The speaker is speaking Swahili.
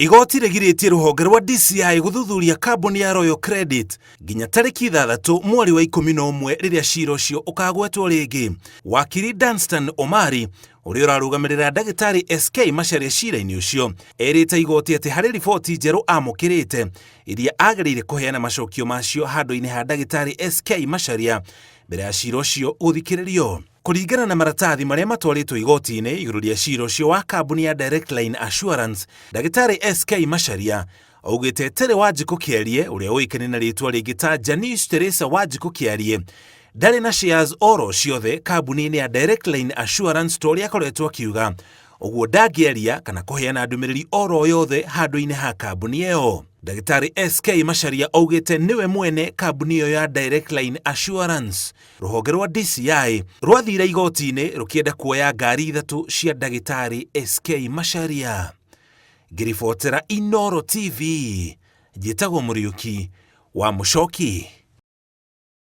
Igooti rĩgirĩtie rũhonge rwa DCI gũthuthuria kambuni ya Royal Credit nginya tarĩki 6 mweri wa 11 rĩrĩa ciira ũcio ũkagwetwo rĩngĩ. Wakiri Danstan Omari ũrĩa ũrarũgamĩrĩra ndagĩtarĩ SK Macharia ciira-inĩ ũcio erĩte Igooti atĩ harĩ riboti njerũ amũkĩrĩte iria agĩrĩire kũheana macokio macio handũ-inĩ ha ndagĩtarĩ SK Macharia mbere ya ciira ũcio gũthikĩrĩrio. Kũringana na maratathi marĩa matwarĩtwo igoti-inĩ igũrũ rĩa ciira ũcio wa kambuni ya Directline Assurance, ndagĩtarĩ SK Macharia augĩte Tere Wanjikũ Kĩarie ũrĩa ũĩkaine na rĩtwa rĩngĩ ta Janice Teresa Wanjikũ Kĩarie ndarĩ na shares oro ciothe kambuni-inĩ ya Directline Assurance ta ũrĩa akoretwo akiuga, ũguo ndangĩaria kana kũheana ndũmĩrĩri oro yothe handũ-inĩ ha kambuni ĩyo. Ndagĩtarĩ SK Macharia augĩte nĩwe mwene kambuni ĩyo ya Directline Assurance. Rũhonge rwa DCI rwathire igoti-inĩ rũkĩenda kuoya ngari 3 cia ndagĩtarĩ SK Macharia. Ngĩribotera Inooro TV, njĩtagwo Mũriũki wa Mũchoki.